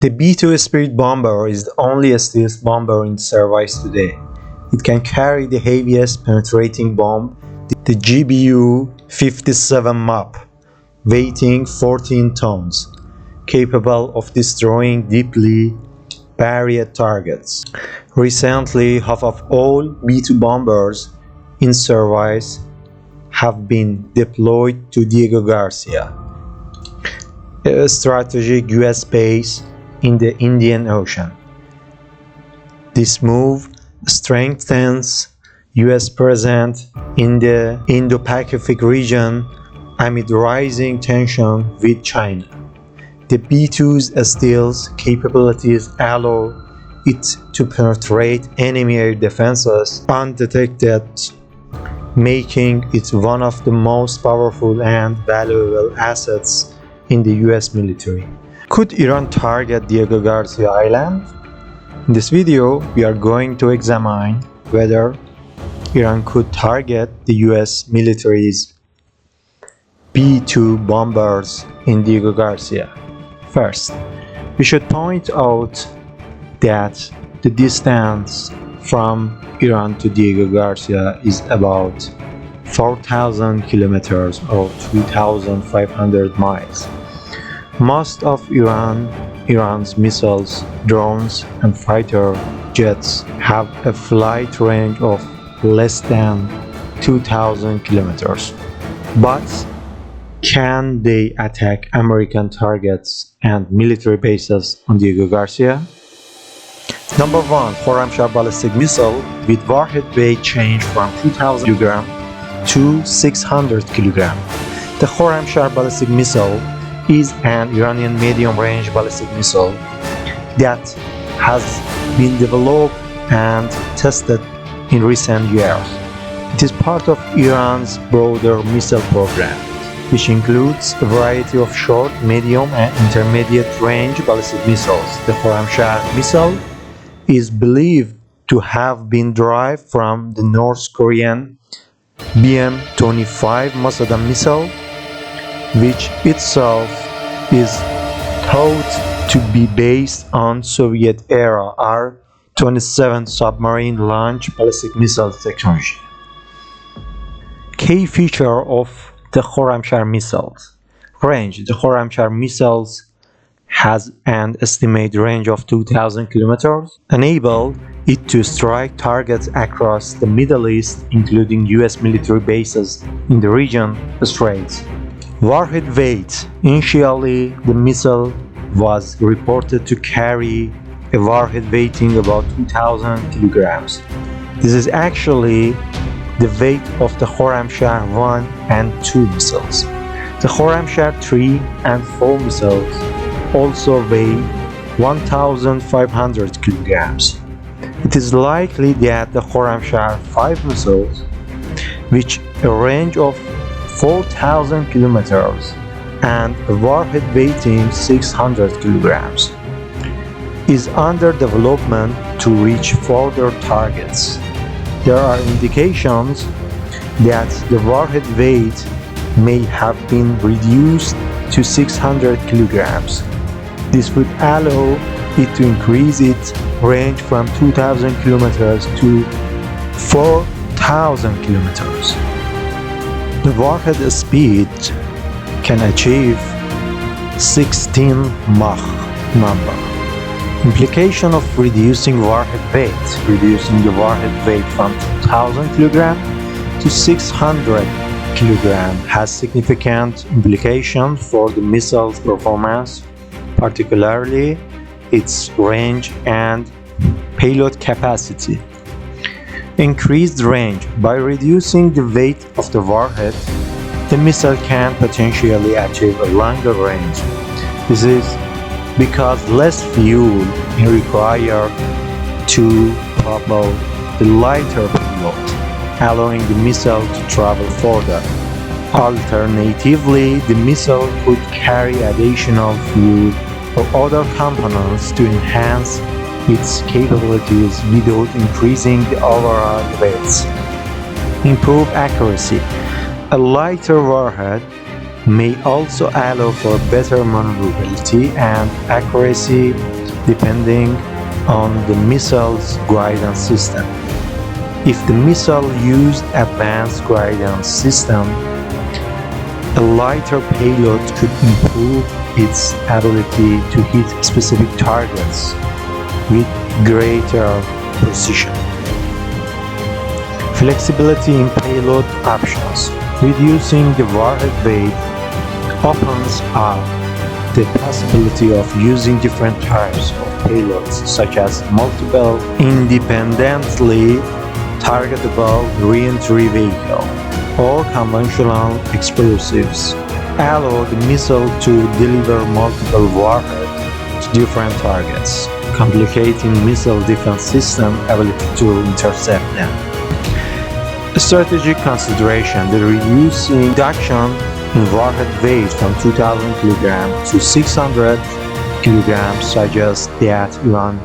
The B-2 Spirit bomber is the only stealth bomber in service today. It can carry the heaviest penetrating bomb, the GBU-57 MAP, weighing 14 tons, capable of destroying deeply buried targets. Recently, half of all B-2 bombers in service have been deployed to Diego Garcia, a strategic US base in the Indian Ocean. This move strengthens US presence in the Indo-Pacific region amid rising tension with China. The B-2's stealth capabilities allow it to penetrate enemy air defenses undetected, making it one of the most powerful and valuable assets in the US military. Could Iran target Diego Garcia Island? In this video, we are going to examine whether Iran could target the US military's B-2 bombers in Diego Garcia. First, we should point out that the distance from Iran to Diego Garcia is about 4,000 kilometers or 2,500 miles. Most of Iran's missiles, drones, and fighter jets have a flight range of less than 2,000 kilometers. But can they attack American targets and military bases on Diego Garcia? Number 1. Khurramshahr ballistic missile with warhead weight change from 2,000 kg to 600 kg. The Khurramshahr ballistic missile is an Iranian medium-range ballistic missile that has been developed and tested in recent years. It is part of Iran's broader missile program, which includes a variety of short, medium, and intermediate-range ballistic missiles. The Khurramshahr missile is believed to have been derived from the North Korean BM-25 Musada missile, which itself is thought to be based on Soviet-era R-27 submarine-launched ballistic missile technology. Key feature of the Khurramshahr missiles. Range. The Khurramshahr missiles has an estimated range of 2,000 kilometers, enable it to strike targets across the Middle East, including US military bases in the region straits. Warhead weight. Initially, the missile was reported to carry a warhead weighting about 2,000 kilograms. This is actually the weight of the Khurramshahr 1 and 2 missiles. The Khurramshahr 3 and 4 missiles also weigh 1,500 kilograms. It is likely that the Khurramshahr 5 missiles, which a range of 4,000 kilometers and a warhead weighting 600 kilograms, is under development to reach further targets. There are indications that the warhead weight may have been reduced to 600 kilograms. This would allow it to increase its range from 2,000 kilometers to 4,000 kilometers. The warhead speed can achieve 16 Mach number. Implication of reducing warhead weight. Reducing the warhead weight from 2,000 kg to 600 kg has significant implications for the missile's performance, particularly its range and payload capacity. Increased range. By reducing the weight of the warhead, the missile can potentially achieve a longer range. This is because less fuel is required to propel the lighter payload, allowing the missile to travel further. Alternatively, the missile could carry additional fuel or other components to enhance its capabilities without increasing the overall weight. Improve accuracy. A lighter warhead may also allow for better maneuverability and accuracy depending on the missile's guidance system. If the missile used advanced guidance system, a lighter payload could improve its ability to hit specific targets with greater precision. Flexibility in payload options. Reducing the warhead weight opens up the possibility of using different types of payloads, such as multiple independently targetable re-entry vehicle or conventional explosives. Allow the missile to deliver multiple warheads to different targets, complicating missile defense system ability to intercept them. Strategic consideration. The reduction in warhead weight from 2,000 kg to 600 kg suggests that Iran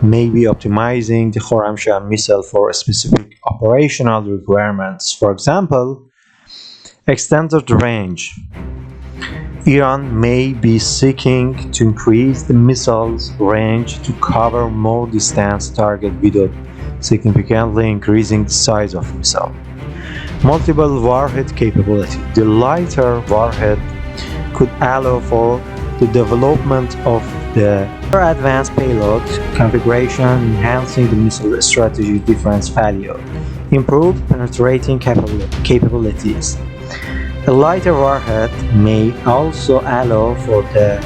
may be optimizing the Khurramshahr missile for specific operational requirements. For example, extended range. Iran may be seeking to increase the missile's range to cover more distance target without significantly increasing the size of the missile. Multiple warhead capability. The lighter warhead could allow for the development of the more advanced payload configuration, enhancing the missile strategic difference value. Improved penetrating capabilities. A lighter warhead may also allow for the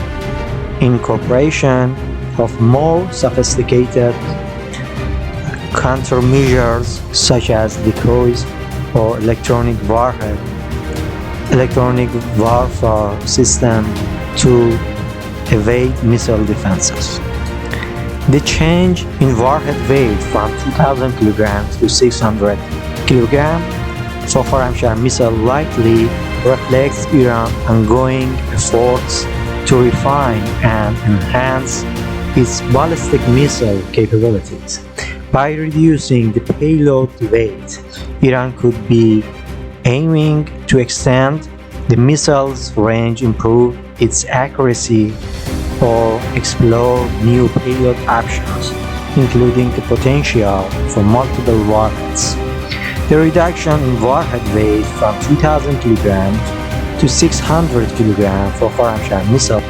incorporation of more sophisticated countermeasures such as decoys or electronic warfare system to evade missile defenses. The change in warhead weight from 2,000 kg to 600 kg for Khurramshahr missile likely reflects Iran's ongoing efforts to refine and enhance its ballistic missile capabilities. By reducing the payload weight, Iran could be aiming to extend the missile's range, improve its accuracy, or explore new payload options, including the potential for multiple warheads. The reduction in warhead weight from 2,000 kg to 600 kg for Khurramshahr missile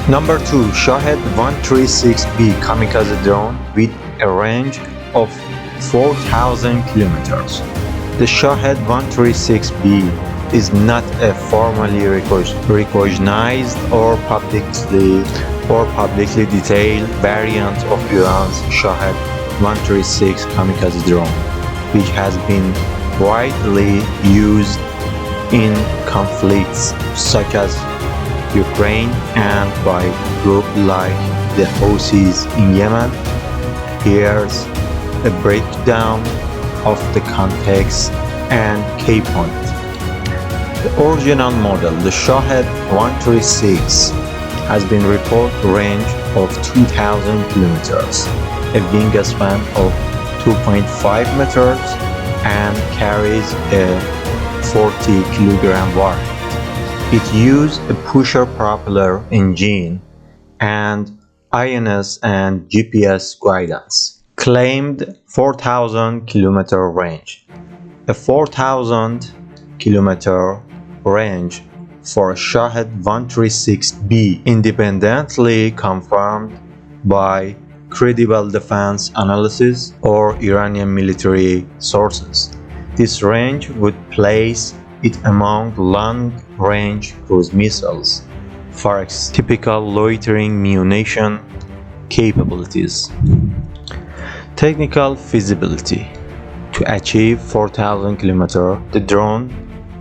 Number 2. Shahed-136B kamikaze drone with a range of 4,000 kilometers. The Shahed-136B is not a formally recognized or publicly detailed variant of Iran's Shahed-136 kamikaze drone, which has been widely used in conflicts such as Ukraine and by groups like the Houthis in Yemen. Here's a breakdown of the context and key point. The original model, the Shahed-136, has been reported range of 2,000 kilometers, a wingspan of 2.5 meters, and carries a 40 kilogram warhead. It used a pusher propeller engine and INS and GPS guidance. Claimed 4,000 kilometer range. A 4,000 kilometer range for Shahed-136B independently confirmed by credible defense analysis or Iranian military sources. This range would place it among long-range cruise missiles for its typical loitering munition capabilities. Technical feasibility. To achieve 4,000 km, the drone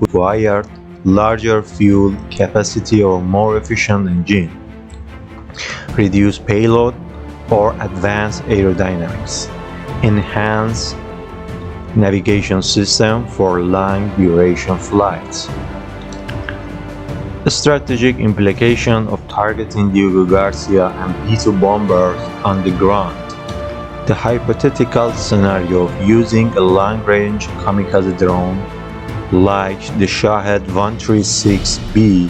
would require larger fuel capacity or more efficient engine, reduced payload or advanced aerodynamics, enhanced navigation system for long duration flights. The strategic implication of targeting Diego Garcia and B-2 bombers on the ground. the hypothetical scenario of using a long-range kamikaze drone like the Shahed-136B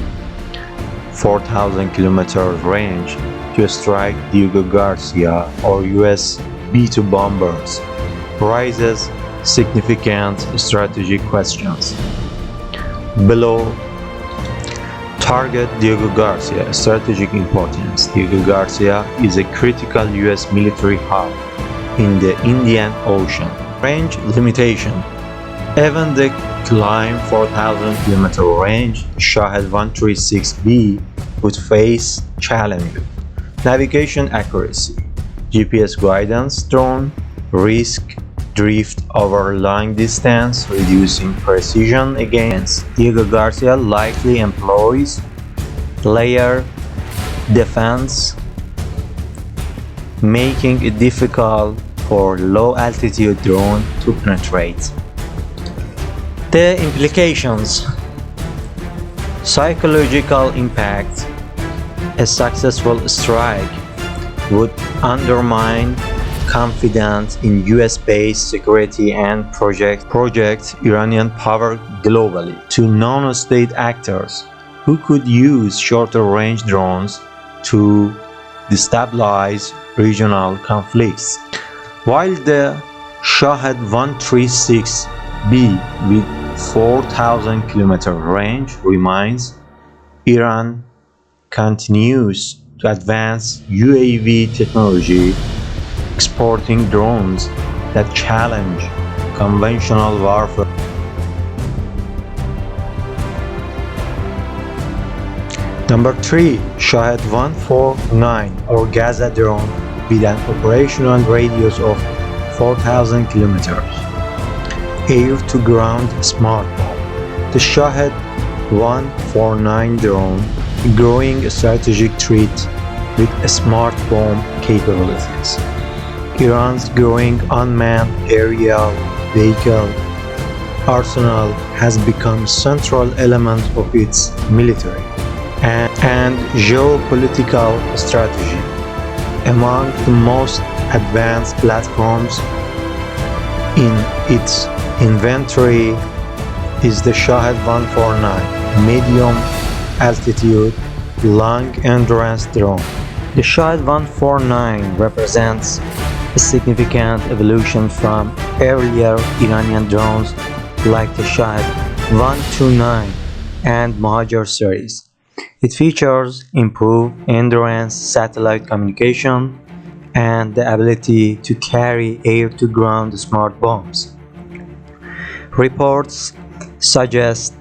4,000 km range to strike Diego Garcia or US B-2 bombers raises significant strategic questions. Below, target Diego Garcia. Strategic importance. Diego Garcia is a critical US military hub in the Indian Ocean. Range limitation. Even the climb 4,000 km range, Shahed-136B would face challenges. Navigation accuracy, GPS guidance drone, risk drift over long distance, reducing precision against. Diego Garcia likely employs layer defense, making it difficult for low-altitude drone to penetrate. The implications: psychological impact. A successful strike would undermine confidence in US-based security and project Iranian power globally to non-state actors who could use shorter-range drones to destabilize regional conflicts. While the Shahed-136B with 4,000 km range remains, Iran continues to advance UAV technology, exporting drones that challenge conventional warfare. Number 3. Shahed-149 or Gaza drone with an operational radius of 4,000 km. Air-to-ground smart bomb. The Shahed-149 drone, growing strategic threat with smart bomb capabilities. Iran's growing unmanned aerial vehicle arsenal has become a central element of its military and geopolitical strategy. Among the most advanced platforms in its inventory is the Shahed-149 medium-altitude, long-endurance drone. The Shahed-149 represents a significant evolution from earlier Iranian drones like the Shahed-129 and Mohajer series. It features improved endurance, satellite communication, and the ability to carry air-to-ground smart bombs. Reports suggest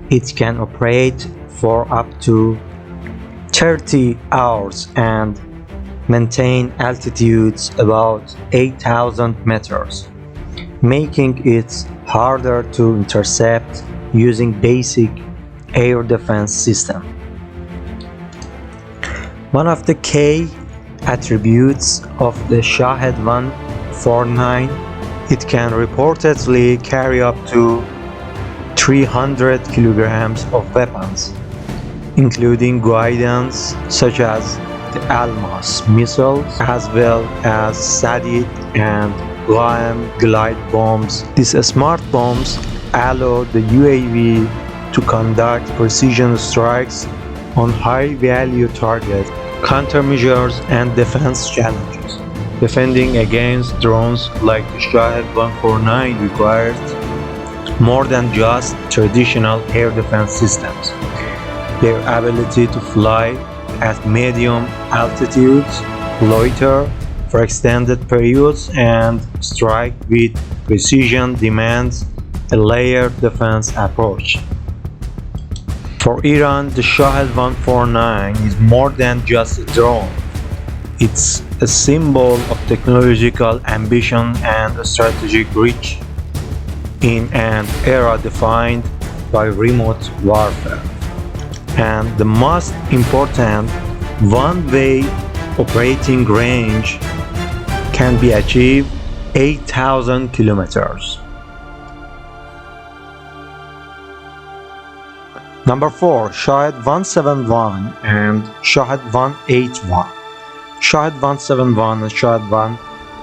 it can operate for up to 30 hours and maintain altitudes about 8,000 meters, making it harder to intercept using basic air defense system. One of the key attributes of the Shahed-149, it can reportedly carry up to 300 kilograms of weapons, including guidance such as the Almas missiles, as well as Sadid and Ghaem glide bombs. These smart bombs allow the UAV to conduct precision strikes on high-value targets, countermeasures, and defense challenges. Defending against drones like the Shahed-149 requires more than just traditional air defense systems. Their ability to fly at medium altitudes, loiter for extended periods, and strike with precision demands a layered defense approach. For Iran, the Shahed-149 is more than just a drone. It's a symbol of technological ambition and strategic reach in an era defined by remote warfare. And the most important, one-way operating range can be achieved 8,000 kilometers. Number 4. Shahed-171 and Shahed-181. Shahed-171 and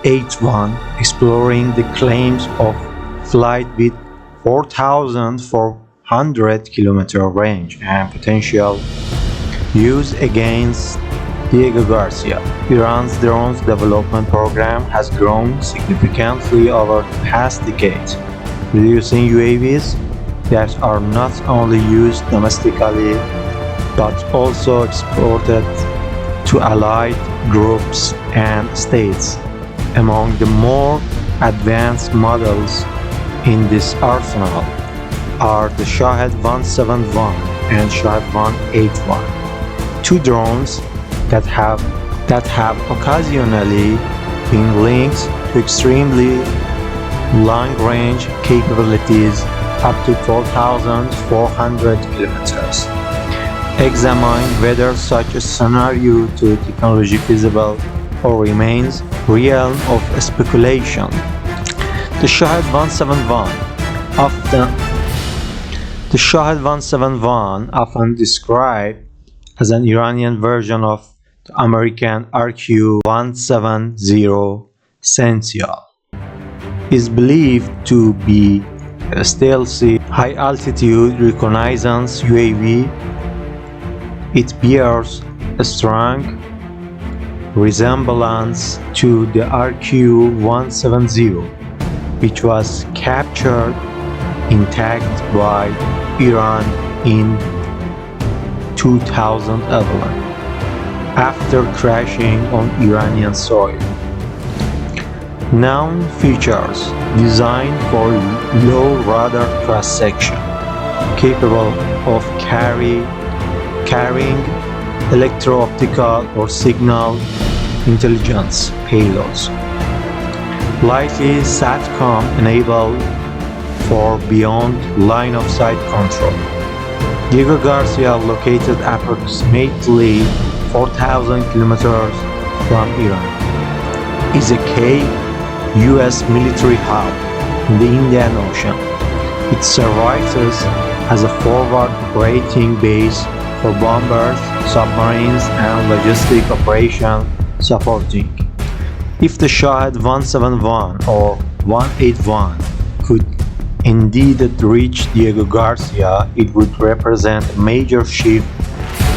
Shahed-181, exploring the claims of flight with 4,400 km range and potential use against Diego Garcia. Iran's drones development program has grown significantly over the past decade, producing UAVs that are not only used domestically but also exported to allied groups and states. Among the more advanced models in this arsenal are the Shahed-171 and Shahed-181, two drones that have occasionally been linked to extremely long-range capabilities up to 4,400 kilometers. Examine whether such a scenario to technology feasible or remains realm of speculation. The Shahed-171 often described as an Iranian version of the American RQ-170 Sentinel, is believed to be a stealthy, high-altitude reconnaissance UAV. It bears a strong resemblance to the RQ-170, which was captured intact by Iran in 2011 after crashing on Iranian soil. Known features: designed for low radar cross-section, capable of carrying electro-optical or signal intelligence payloads. Lightly SATCOM enabled for beyond line-of-sight control. Diego Garcia, located approximately 4,000 kilometers from Iran, is a key U.S. military hub in the Indian Ocean. It serves as a forward operating base for bombers, submarines, and logistic operation supporting. If the Shahed-171 or 181 could indeed reach Diego Garcia, it would represent a major shift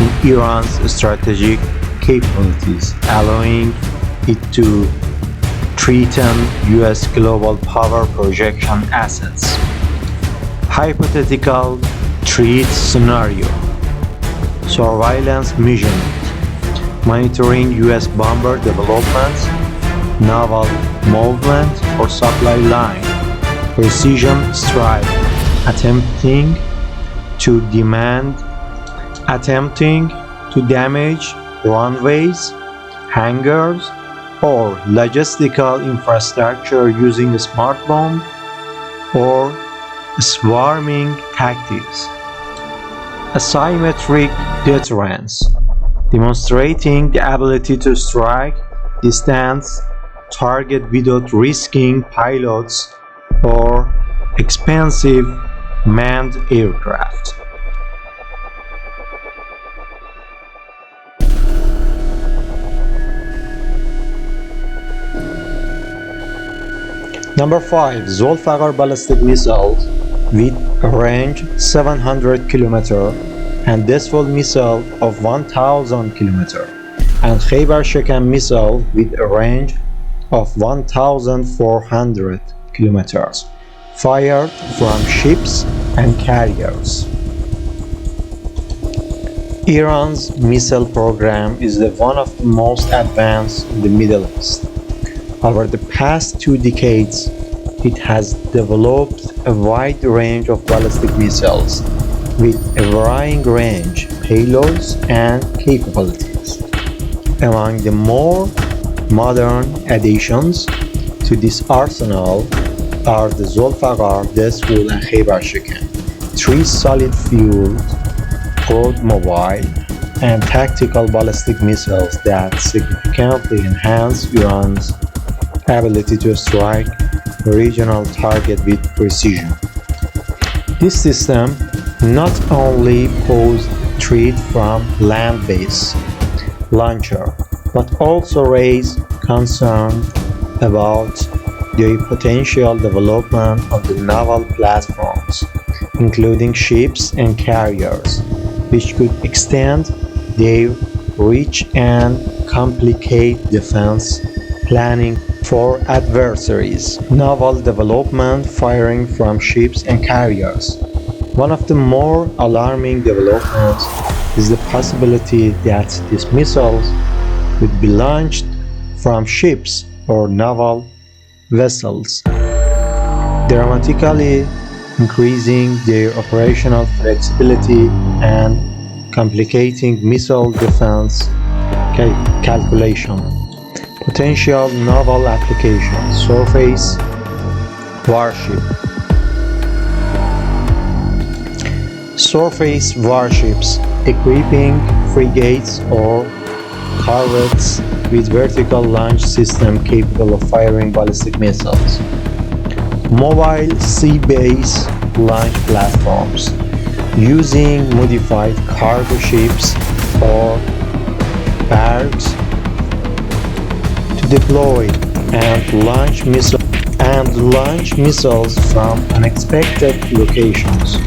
in Iran's strategic capabilities, allowing it to threaten U.S. global power projection assets. Hypothetical threat scenario: surveillance measurement, monitoring U.S. bomber developments, naval movement or supply line, precision strike, attempting to damage runways, hangars, or logistical infrastructure using smart bomb or swarming tactics. Asymmetric deterrence, demonstrating the ability to strike distance target without risking pilots or expensive manned aircraft. Number 5. Zulfiqar ballistic missiles with a range 700 km and Desful missile of 1000 km, and Khurramshahr missile with a range of 1400 km, fired from ships and carriers. Iran's missile program is one of the most advanced in the Middle East. Over the past 2 decades, it has developed a wide range of ballistic missiles with a varying range, payloads, and capabilities. Among the more modern additions to this arsenal are the Zulfiqar, Desful, and Khurramshahr, 3 solid-fueled, broad mobile, and tactical ballistic missiles that significantly enhance Iran's ability to strike a regional target with precision. This system not only posed a threat from land-based launcher, but also raised concern about their potential development on the naval platforms, including ships and carriers, which could extend their reach and complicate defense planning for adversaries. Naval development firing from ships and carriers. One of the more alarming developments is the possibility that these missiles would be launched from ships or naval vessels, dramatically increasing their operational flexibility and complicating missile defense calculation. Potential naval applications: surface warship. Surface warships equipping frigates or corvettes with vertical launch system capable of firing ballistic missiles. Mobile sea-based launch platforms using modified cargo ships or barges to deploy and launch missiles from unexpected locations.